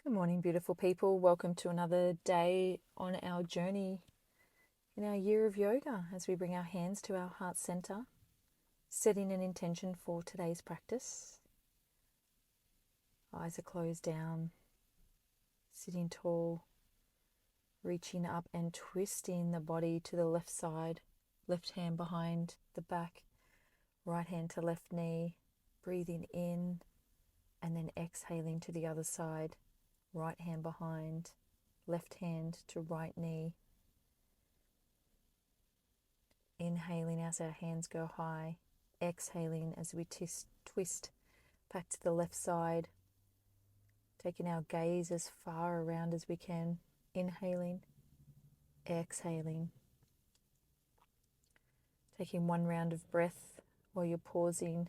Good morning, beautiful people. Welcome to another day on our journey in our year of yoga as we bring our hands to our heart center, setting an intention for today's practice. Eyes are closed down, sitting tall, reaching up and twisting the body to the left side, left hand behind the back, right hand to left knee, breathing in and then exhaling to the other side. Right hand behind, left hand to right knee. Inhaling as our hands go high, exhaling as we twist back to the left side, taking our gaze as far around as we can. Inhaling, exhaling. Taking one round of breath while you're pausing.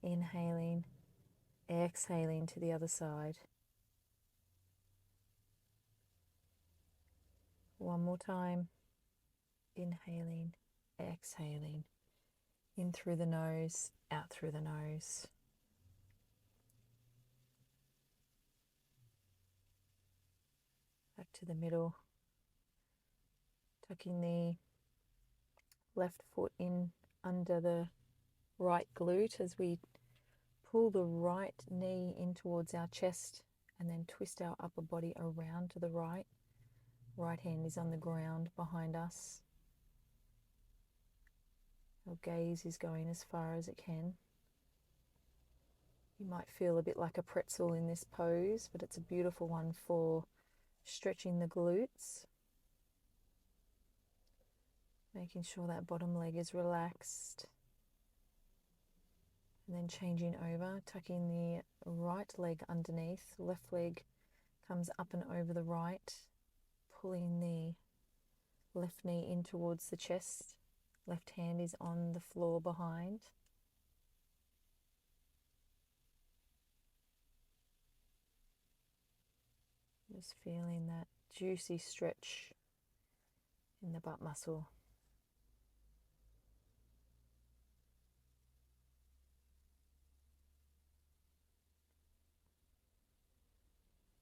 Inhaling, exhaling to the other side. One more time. Inhaling, exhaling. In through the nose, out through the nose. Back to the middle. Tucking the left foot in under the right glute as we pull the right knee in towards our chest and then twist our upper body around to the right. Right hand is on the ground behind us. Our gaze is going as far as it can. You might feel a bit like a pretzel in this pose, but it's a beautiful one for stretching the glutes. Making sure that bottom leg is relaxed. And then changing over, tucking the right leg underneath. Left leg comes up and over the right. Pulling the left knee in towards the chest. Left hand is on the floor behind. Just feeling that juicy stretch in the butt muscle.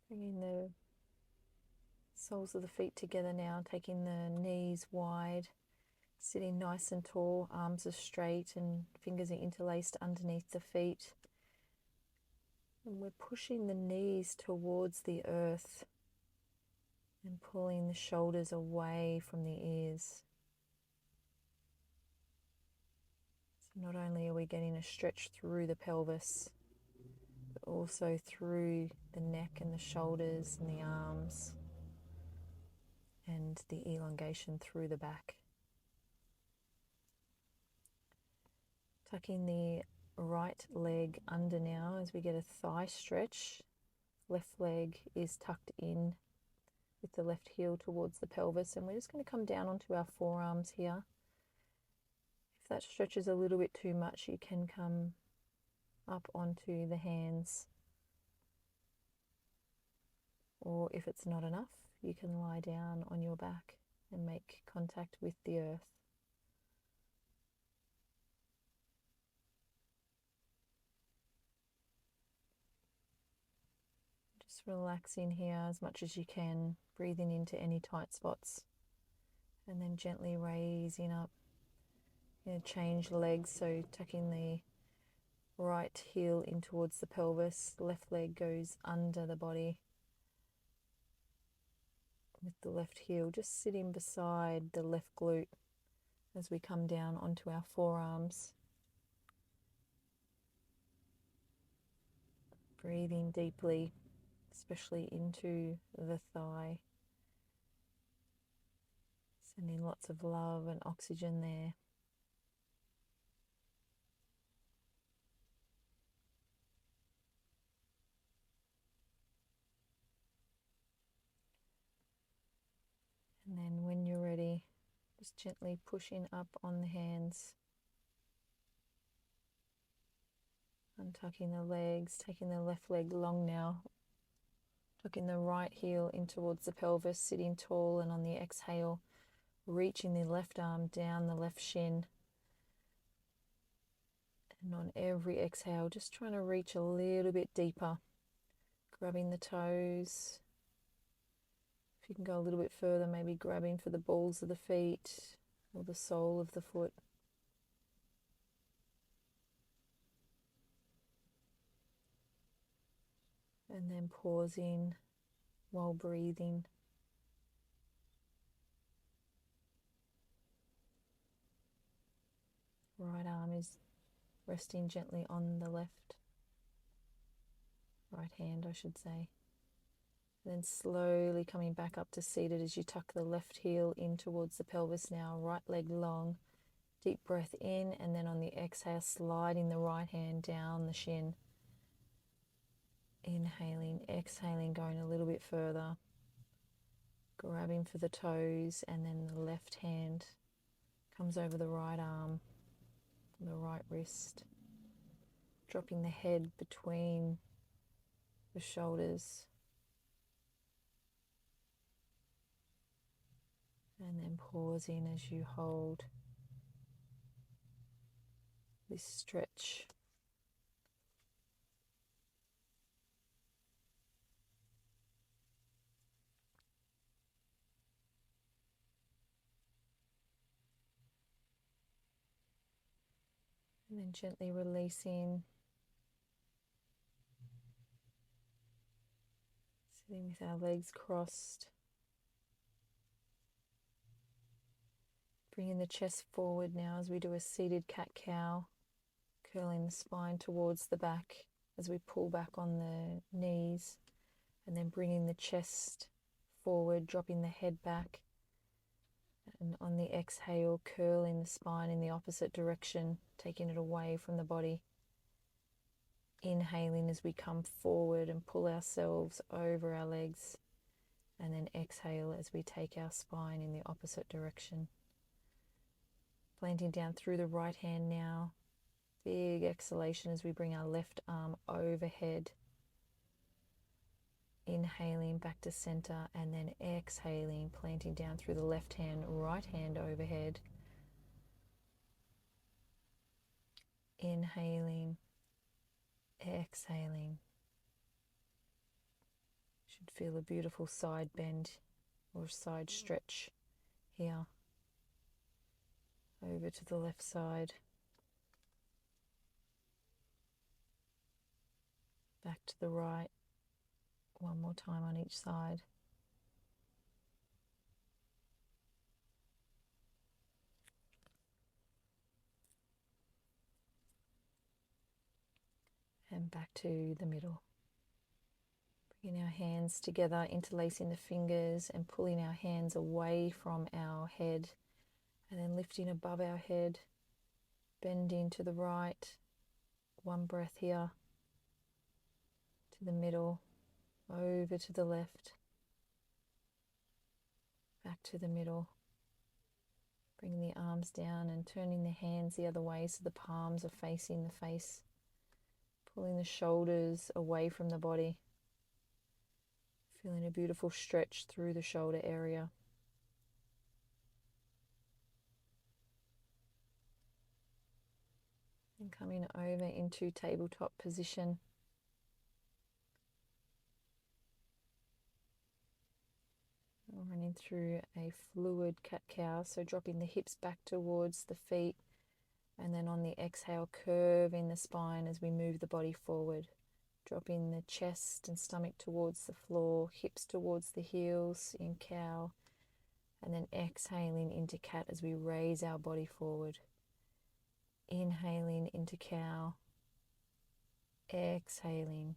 Bringing the soles of the feet together now, taking the knees wide, sitting nice and tall, arms are straight and fingers are interlaced underneath the feet. And we're pushing the knees towards the earth and pulling the shoulders away from the ears. So not only are we getting a stretch through the pelvis, but also through the neck and the shoulders and the arms, and the elongation through the back. Tucking the right leg under now as we get a thigh stretch. Left leg is tucked in with the left heel towards the pelvis, and we're just going to come down onto our forearms here. If that stretches a little bit too much, you can come up onto the hands, or if it's not enough, you can lie down on your back and make contact with the earth. Just relaxing here as much as you can, breathing into any tight spots, and then gently raising up. Change legs, so tucking the right heel in towards the pelvis, left leg goes under the body with the left heel just sitting beside the left glute as we come down onto our forearms. Breathing deeply, especially into the thigh. Sending lots of love and oxygen there. And then when you're ready, just gently pushing up on the hands. Untucking the legs, taking the left leg long now. Tucking the right heel in towards the pelvis, sitting tall, and on the exhale, reaching the left arm down the left shin. And on every exhale, just trying to reach a little bit deeper Grabbing the toes. If you can go a little bit further, maybe grabbing for the balls of the feet or the sole of the foot. And then pausing while breathing. Right arm is resting gently on the left. Right hand, I should say. Then slowly coming back up to seated as you tuck the left heel in towards the pelvis now. Right leg long. Deep breath in, and then on the exhale, sliding the right hand down the shin. Inhaling, exhaling, going a little bit further. Grabbing for the toes, and then the left hand comes over the right arm, the right wrist. Dropping the head between the shoulders. And then pausing as you hold this stretch. And then gently releasing. Sitting with our legs crossed. Bringing the chest forward now as we do a seated cat-cow. Curling the spine towards the back as we pull back on the knees. And then bringing the chest forward, dropping the head back. And on the exhale, curling the spine in the opposite direction, taking it away from the body. Inhaling as we come forward and pull ourselves over our legs. And then exhale as we take our spine in the opposite direction. Planting down through the right hand now. Big exhalation as we bring our left arm overhead. Inhaling back to center, and then exhaling, planting down through the left hand, right hand overhead. Inhaling, exhaling. Should feel a beautiful side bend or side stretch here. Over to the left side. Back to the right. One more time on each side. And back to the middle. Bringing our hands together, interlacing the fingers and pulling our hands away from our head. And then lifting above our head. Bending to the right. One breath here. To the middle. Over to the left. Back to the middle. Bringing the arms down and turning the hands the other way so the palms are facing the face. Pulling the shoulders away from the body. Feeling a beautiful stretch through the shoulder area. And coming over into tabletop position. Running through a fluid cat-cow, so dropping the hips back towards the feet, and then on the exhale, curving the spine as we move the body forward. Dropping the chest and stomach towards the floor, hips towards the heels in cow, and then exhaling into cat as we raise our body forward. Inhaling into cow, exhaling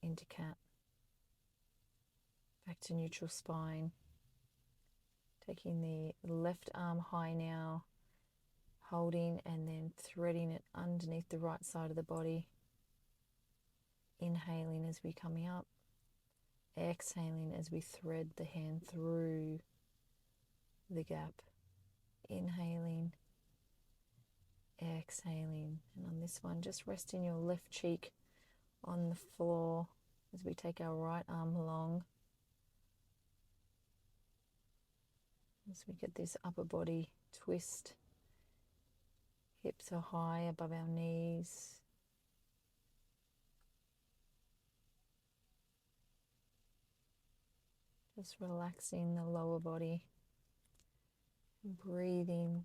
into cat. Back to neutral spine. Taking the left arm high now, holding and then threading it underneath the right side of the body. Inhaling as we come up, exhaling as we thread the hand through the gap. Inhaling, exhaling. And on this one, just resting your left cheek on the floor as we take our right arm long. As we get this upper body twist, hips are high above our knees. Just relaxing the lower body, breathing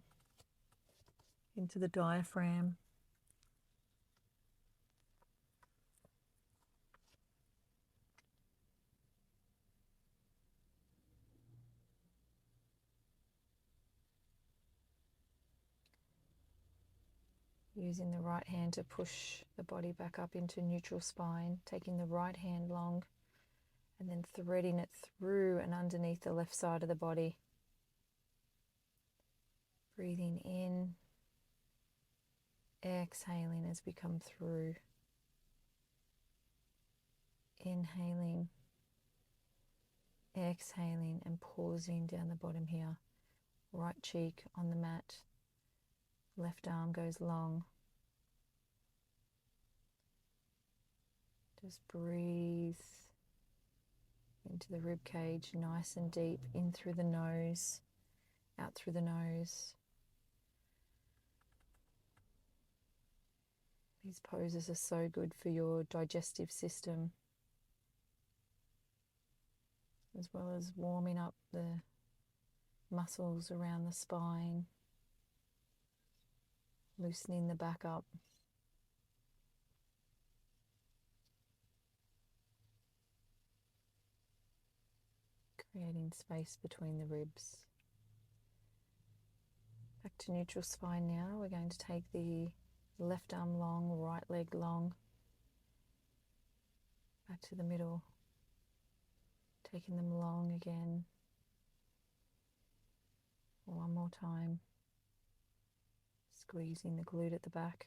into the diaphragm. Using the right hand to push the body back up into neutral spine, taking the right hand long and then threading it through and underneath the left side of the body. Breathing in, exhaling as we come through. Inhaling, exhaling, and pausing down the bottom here. Right cheek on the mat, left arm goes long. Just breathe into the rib cage, nice and deep, in through the nose, out through the nose. These poses are so good for your digestive system, as well as warming up the muscles around the spine, loosening the back up. Creating space between the ribs. Back to neutral spine now. We're going to take the left arm long, right leg long. Back to the middle. Taking them long again. One more time. Squeezing the glute at the back.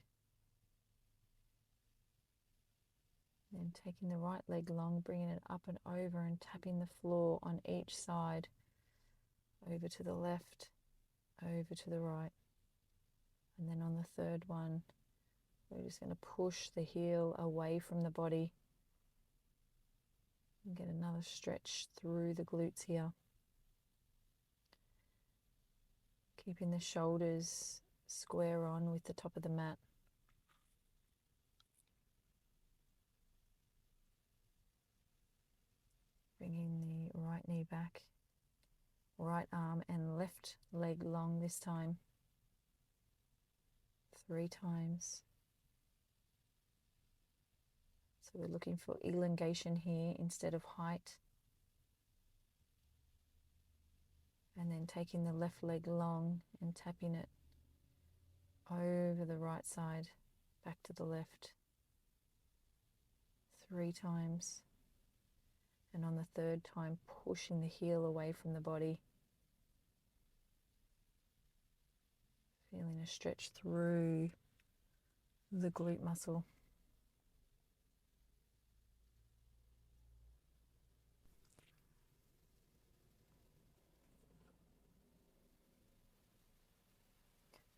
Then taking the right leg long, bringing it up and over and tapping the floor on each side. Over to the left, over to the right. And then on the third one, we're just going to push the heel away from the body. And get another stretch through the glutes here. Keeping the shoulders square on with the top of the mat. Bringing the right knee back, right arm and left leg long this time. 3 times. So we're looking for elongation here instead of height. And then taking the left leg long and tapping it over the right side, back to the left. 3 times. And on the third time, pushing the heel away from the body. Feeling a stretch through the glute muscle.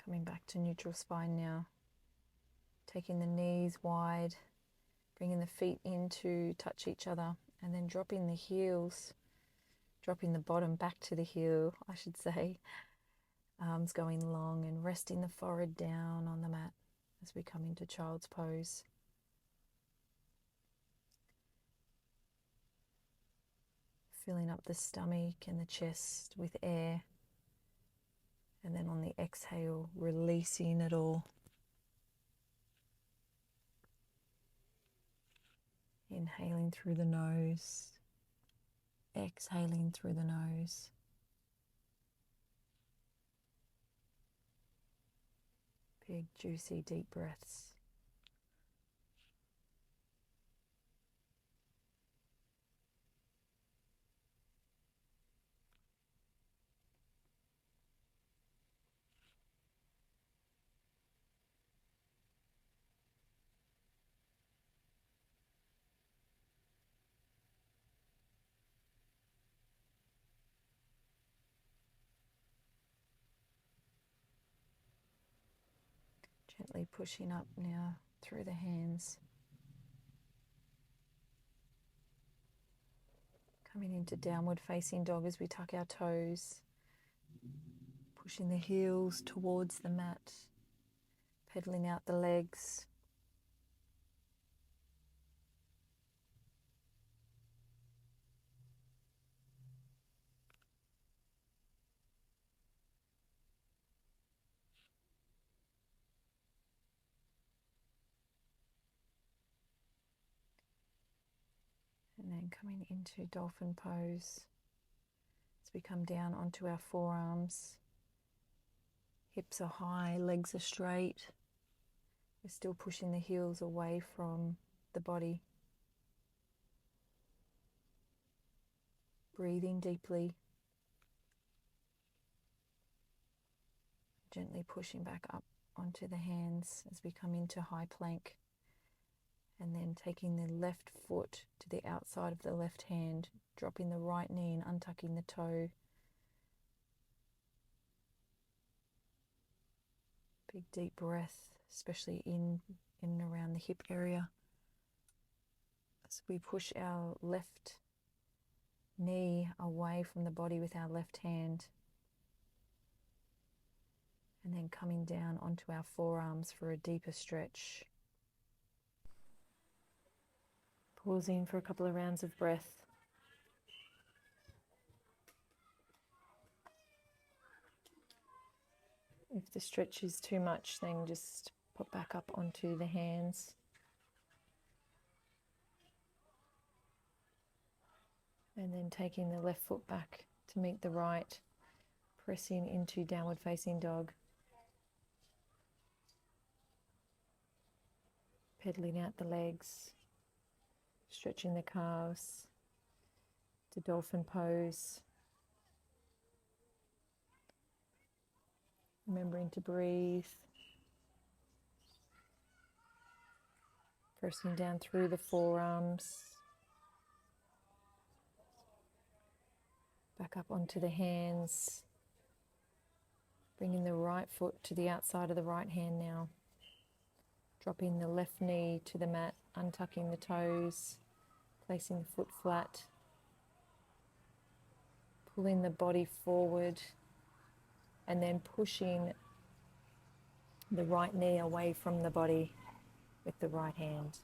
Coming back to neutral spine now. Taking the knees wide, bringing the feet in to touch each other, and then dropping the heels, dropping the bottom back to the heel, I should say. Arms going long and resting the forehead down on the mat as we come into child's pose. Filling up the stomach and the chest with air. And then on the exhale, releasing it all. Inhaling through the nose, exhaling through the nose. Big, juicy, deep breaths. Gently pushing up now through the hands. Coming into downward facing dog as we tuck our toes. Pushing the heels towards the mat. Pedaling out the legs. And coming into dolphin pose as we come down onto our forearms. Hips are high, legs are straight. We're still pushing the heels away from the body. Breathing deeply. Gently pushing back up onto the hands as we come into high plank. And then taking the left foot to the outside of the left hand, dropping the right knee and untucking the toe. Big deep breath, especially in and around the hip area. As we push our left knee away from the body with our left hand. And then coming down onto our forearms for a deeper stretch. Pausing for a couple of rounds of breath. If the stretch is too much, then just pop back up onto the hands. And then taking the left foot back to meet the right, pressing into downward facing dog. Pedaling out the legs, stretching the calves to dolphin pose. Remembering to breathe. Pressing down through the forearms. Back up onto the hands. Bringing the right foot to the outside of the right hand now. Dropping the left knee to the mat, untucking the toes, placing the foot flat. Pulling the body forward and then pushing the right knee away from the body with the right hand.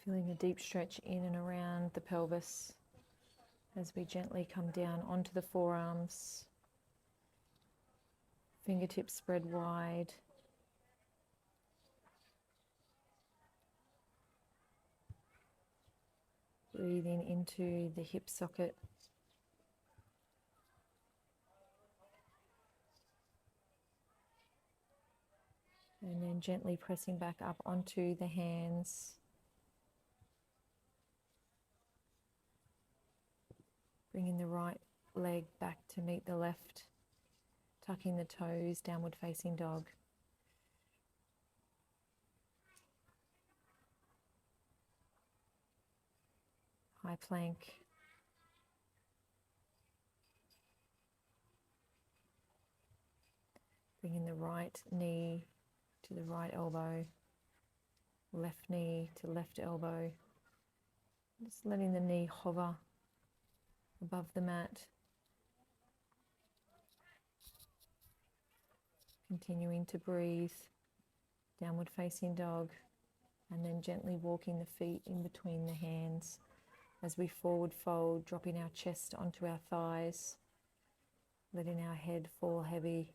Feeling a deep stretch in and around the pelvis as we gently come down onto the forearms. Fingertips spread wide. Breathing into the hip socket. And then gently pressing back up onto the hands. Bringing the right leg back to meet the left. Tucking the toes, downward facing dog. High plank. Bringing the right knee to the right elbow, left knee to left elbow. Just letting the knee hover above the mat. Continuing to breathe, downward facing dog, and then gently walking the feet in between the hands as we forward fold, dropping our chest onto our thighs, letting our head fall heavy.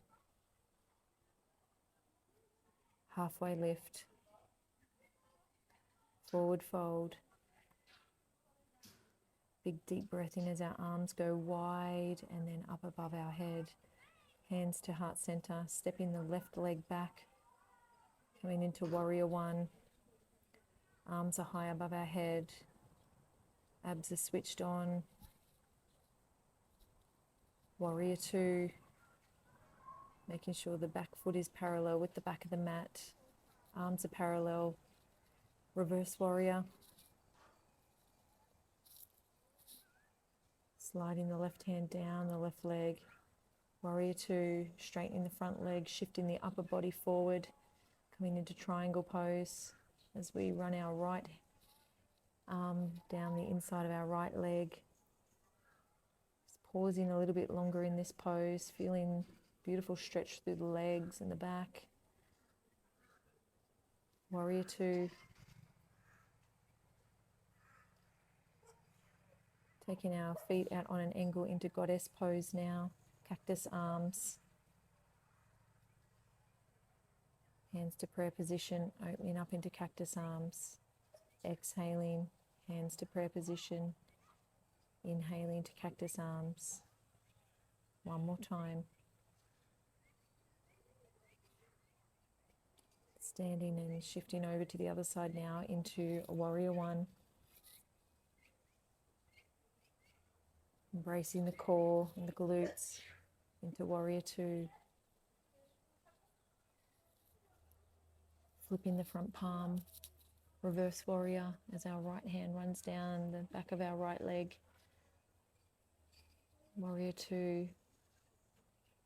Halfway lift, forward fold. Big deep breath in as our arms go wide and then up above our head. Hands to heart center, stepping the left leg back, coming into warrior one. Arms are high above our head, abs are switched on. Warrior two. Making sure the back foot is parallel with the back of the mat. Arms are parallel. Reverse warrior. Sliding the left hand down the left leg. Warrior two, straightening the front leg, shifting the upper body forward. Coming into triangle pose as we run our right arm down the inside of our right leg. Just pausing a little bit longer in this pose, feeling beautiful stretch through the legs and the back. Warrior two. Taking our feet out on an angle into goddess pose now. Cactus arms. Hands to prayer position, opening up into cactus arms. Exhaling, Hands to prayer position. Inhaling to cactus arms. One more time. Standing and shifting over to the other side now into a warrior one. Embracing the core and the glutes into warrior two. Flipping the front palm. Reverse warrior as our right hand runs down the back of our right leg. Warrior two.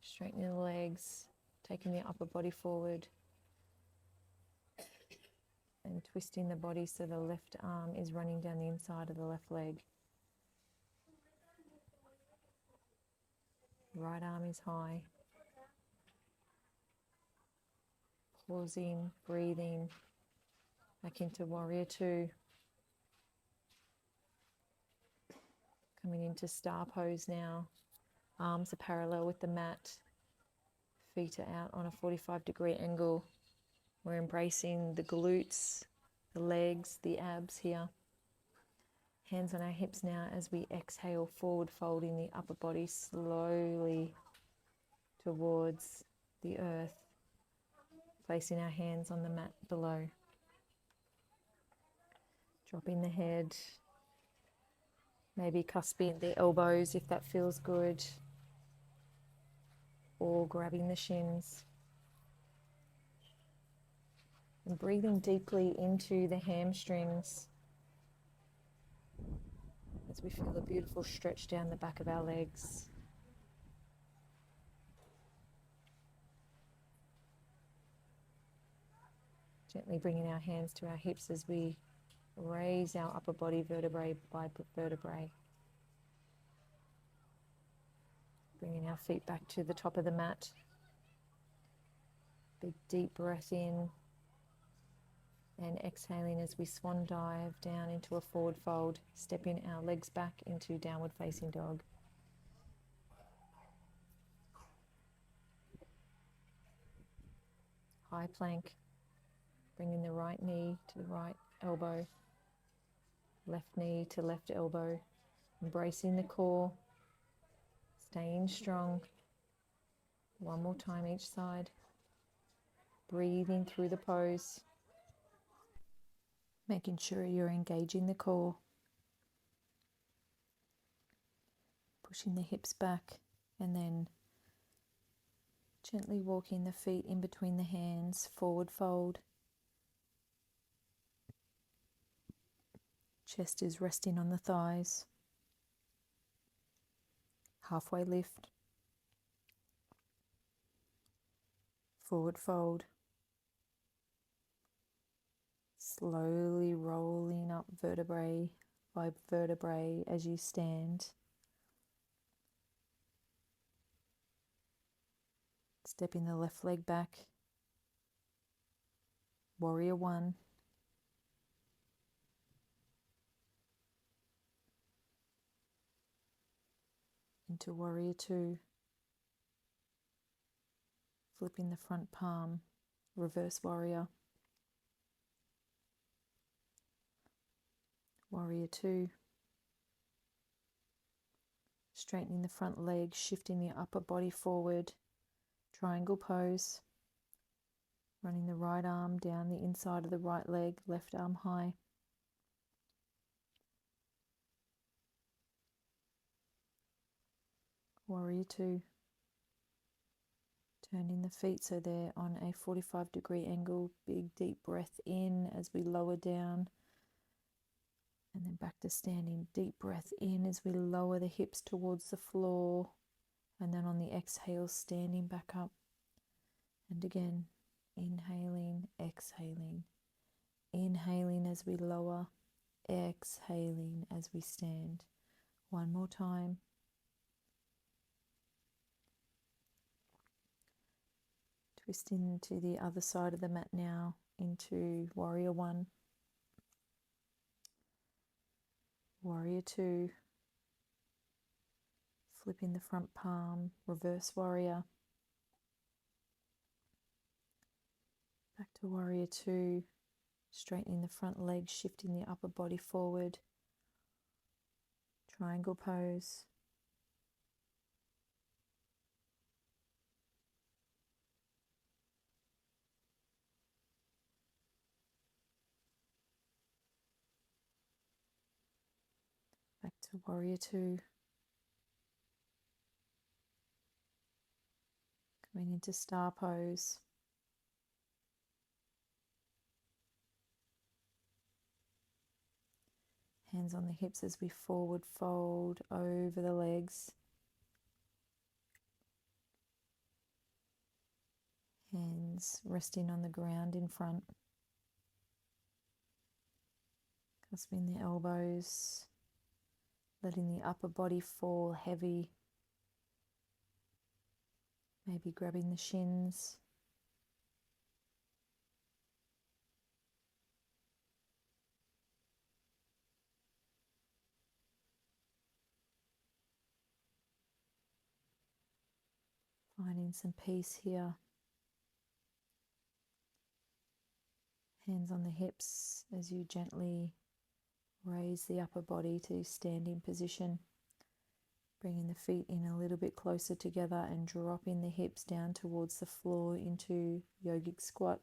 Straightening the legs. Taking the upper body forward. And twisting the body so the left arm is running down the inside of the left leg. Right arm is high. Pausing, breathing. Back into warrior two. Coming into star pose now. Arms are parallel with the mat. Feet are out on a 45-degree angle. We're embracing the glutes, the legs, the abs here. Hands on our hips now as we exhale, forward folding the upper body slowly towards the earth. Placing our hands on the mat below. Dropping the head. Maybe cusping the elbows if that feels good. Or grabbing the shins. And breathing deeply into the hamstrings as we feel a beautiful stretch down the back of our legs. Gently bringing our hands to our hips as we raise our upper body vertebrae by vertebrae. Bringing our feet back to the top of the mat. Big deep breath in. And exhaling as we swan dive down into a forward fold, stepping our legs back into downward facing dog. High plank, bringing the right knee to the right elbow, left knee to left elbow, embracing the core, staying strong. One more time each side, breathing through the pose. Making sure you're engaging the core. Pushing the hips back and then gently walking the feet in between the hands, forward fold. Chest is resting on the thighs. Halfway lift. Forward fold. Slowly rolling up vertebrae by vertebrae as you stand. Stepping the left leg back. Warrior one. Into warrior two. Flipping the front palm. Reverse warrior. Warrior two. Straightening the front leg, shifting the upper body forward. Triangle pose. Running the right arm down the inside of the right leg, left arm high. Warrior two. Turning the feet so they're on a 45-degree angle. Big deep breath in as we lower down. And then back to standing. Deep breath in as we lower the hips towards the floor. And then on the exhale, standing back up. And again, inhaling, exhaling. Inhaling as we lower, exhaling as we stand. One more time. Twisting to the other side of the mat now into warrior one. Warrior two. Flipping the front palm, reverse warrior. Back to warrior two, straightening the front leg, shifting the upper body forward, Triangle pose. Back to warrior two. Coming into star pose. Hands on the hips as we forward fold over the legs. Hands resting on the ground in front. Cusping the elbows. Letting the upper body fall heavy. Maybe grabbing the shins. Finding some peace here. Hands on the hips as you gently raise the upper body to standing position. Bringing the feet in a little bit closer together and dropping the hips down towards the floor into yogic squat.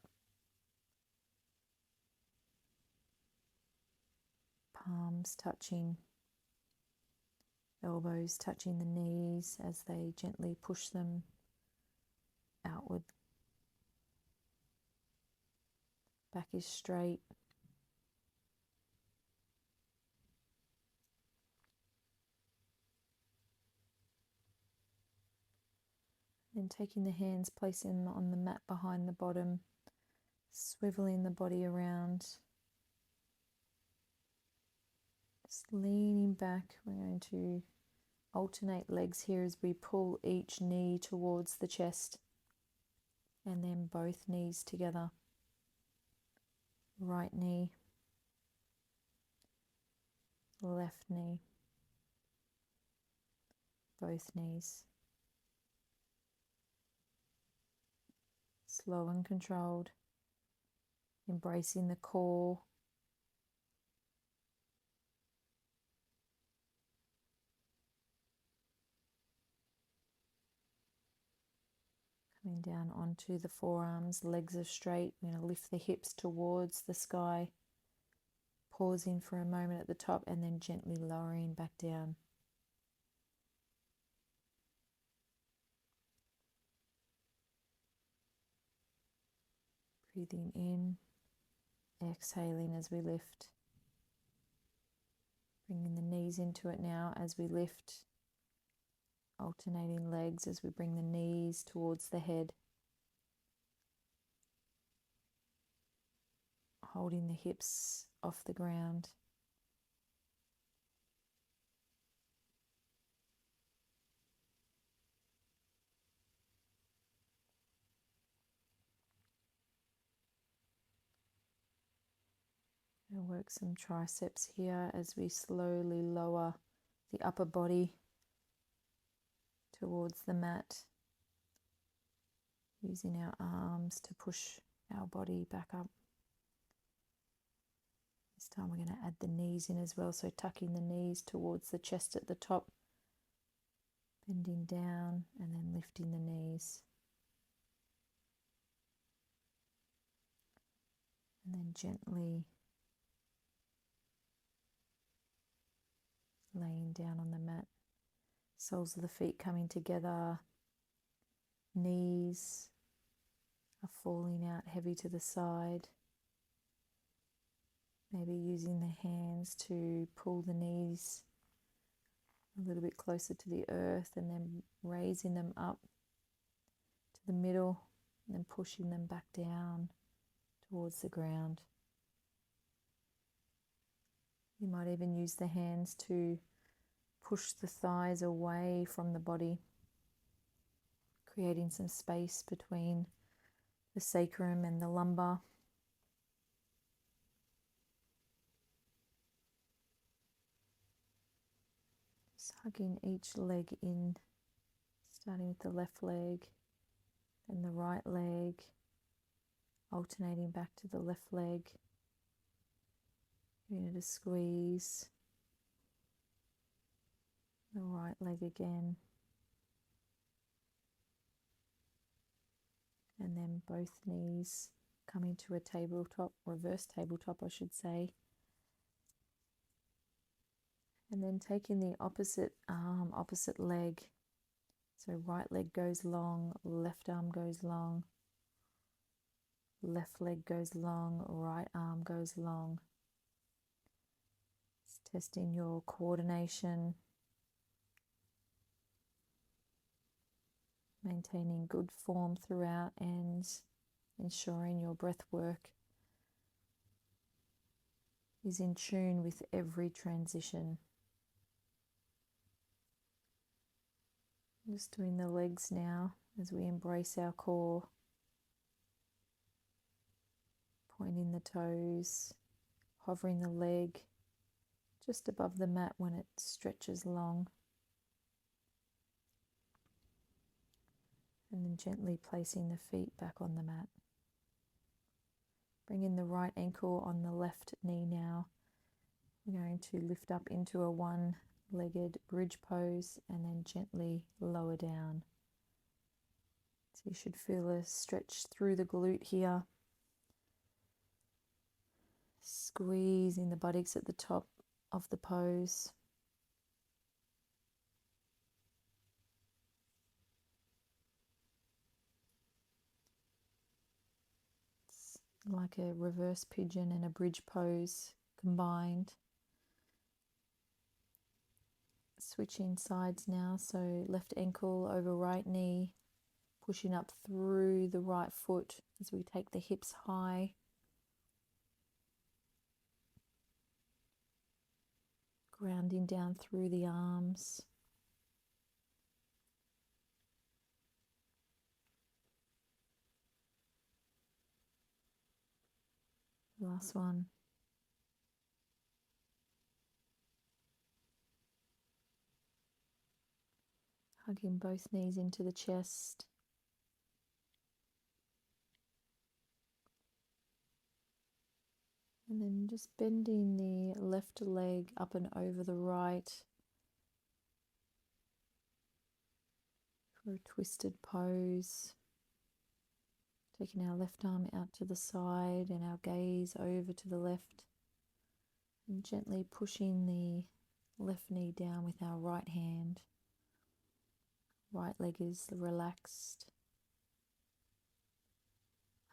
Palms touching, elbows touching the knees as they gently push them outward. Back is straight. Then taking the hands, placing them on the mat behind the bottom, swiveling the body around. Just leaning back. We're going to alternate legs here as we pull each knee towards the chest and then both knees together. Right knee, left knee, both knees. Slow and controlled, embracing the core. Coming down onto the forearms, legs are straight. We're going to lift the hips towards the sky, pausing for a moment at the top and then gently lowering back down. Breathing in, exhaling as we lift. Bringing the knees into it now as we lift. Alternating legs as we bring the knees towards the head. Holding the hips off the ground. And work some triceps here as we slowly lower the upper body towards the mat, using our arms to push our body back up. This time we're going to add the knees in as well, so tucking the knees towards the chest at the top, bending down and then lifting the knees. And then gently laying down on the mat. Soles of the feet coming together, knees are falling out heavy to the side. Maybe using the hands to pull the knees a little bit closer to the earth and then raising them up to the middle and then pushing them back down towards the ground. You might even use the hands to push the thighs away from the body, creating some space between the sacrum and the lumbar. Just hugging each leg in, starting with the left leg, then the right leg, alternating back to the left leg. Giving it a squeeze. The right leg again. And then both knees coming to a tabletop, reverse tabletop I should say. And then taking the opposite arm, opposite leg. So right leg goes long, left arm goes long, left leg goes long, right arm goes long. It's testing your coordination, maintaining good form throughout and ensuring your breath work is in tune with every transition. Just doing the legs now as we embrace our core, pointing the toes, hovering the leg just above the mat when it stretches long, and then gently placing the feet back on the mat. Bring in the right ankle on the left knee now. We're going to lift up into a one-legged bridge pose and then gently lower down. So you should feel a stretch through the glute here. Squeezing the buttocks at the top of the pose. It's like a reverse pigeon and a bridge pose combined. Switching sides now, so left ankle over right knee, pushing up through the right foot as we take the hips high. Grounding down through the arms. Last one. Hugging both knees into the chest. And then just bending the left leg up and over the right for a twisted pose. Taking our left arm out to the side and our gaze over to the left. And gently pushing the left knee down with our right hand. Right leg is relaxed.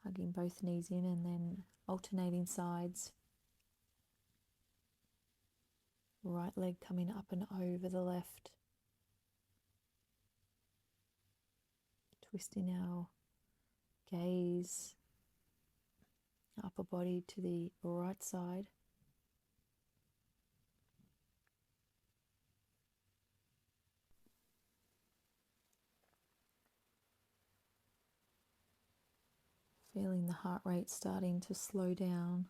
Hugging both knees in and then alternating sides. Right leg coming up and over the left. Twisting our gaze, upper body to the right side. Feeling the heart rate starting to slow down.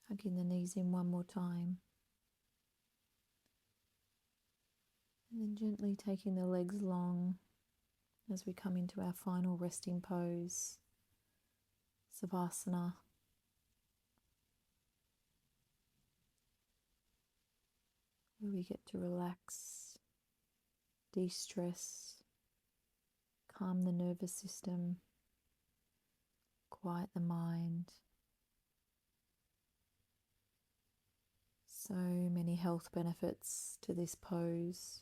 Hugging the knees in one more time. And then gently taking the legs long as we come into our final resting pose, Savasana. Where we get to relax, de-stress, calm the nervous system, quiet the mind. So many health benefits to this pose.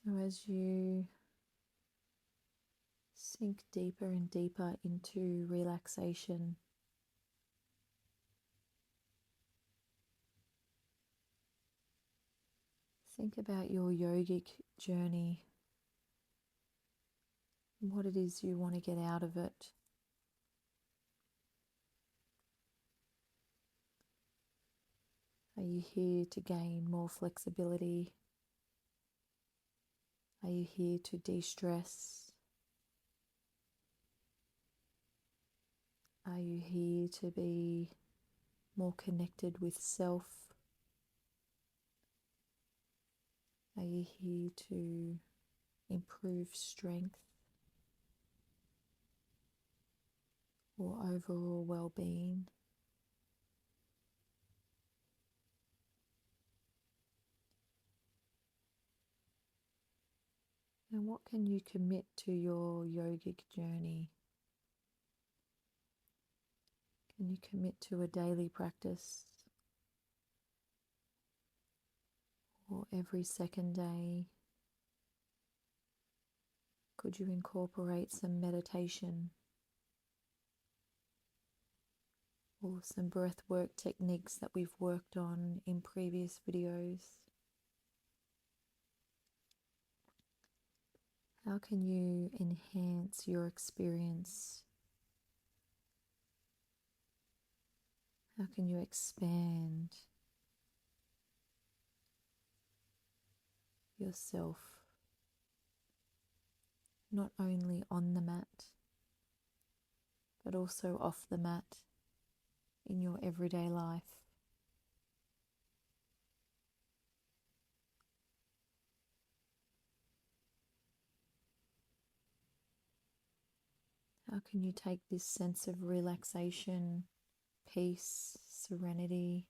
So as you sink deeper and deeper into relaxation, think about your yogic journey, what it is you want to get out of it. Are you here to gain more flexibility? Are you here to de-stress? Are you here to be more connected with self? Are you here to improve strength or overall well-being? And what can you commit to your yogic journey? Can you commit to a daily practice or every second day? Could you incorporate some meditation or some breath work techniques that we've worked on in previous videos? How can you enhance your experience? How can you expand yourself, not only on the mat, but also off the mat in your everyday life? How can you take this sense of relaxation, peace, serenity,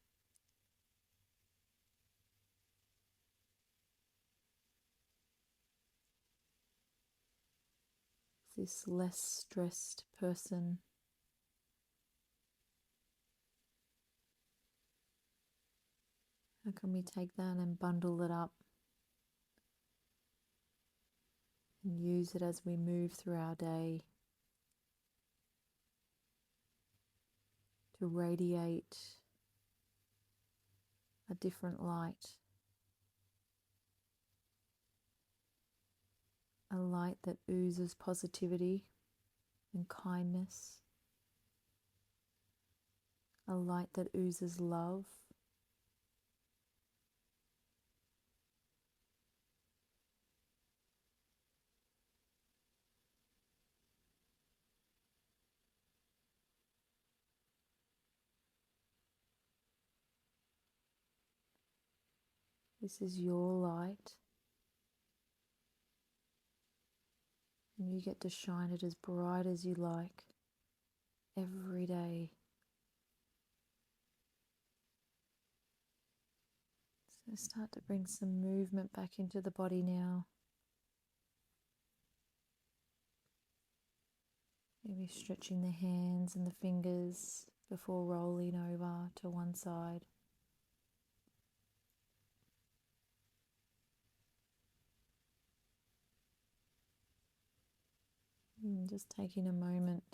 this less stressed person, how can we take that and bundle it up and use it as we move through our day to radiate a different light, a light that oozes positivity and kindness, a light that oozes love, this is your light, and you get to shine it as bright as you like every day. So start to bring some movement back into the body now. Maybe stretching the hands and the fingers before rolling over to one side. And just taking a moment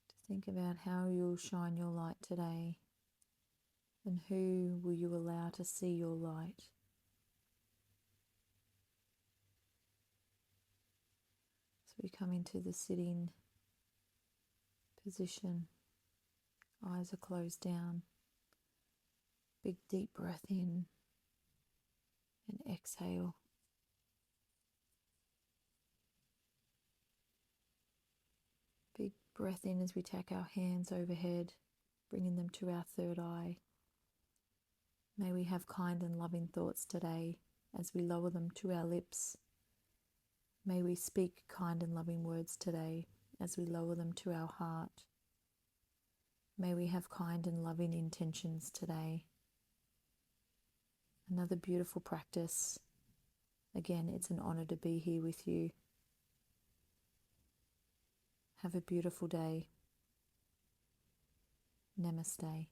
to think about how you'll shine your light today and who will you allow to see your light. So we come into the sitting position, eyes are closed down, big deep breath in and exhale. Big breath in as we take our hands overhead, bringing them to our third eye. May we have kind and loving thoughts today as we lower them to our lips. May we speak kind and loving words today as we lower them to our heart. May we have kind and loving intentions today. Another beautiful practice. Again, it's an honor to be here with you. Have a beautiful day. Namaste.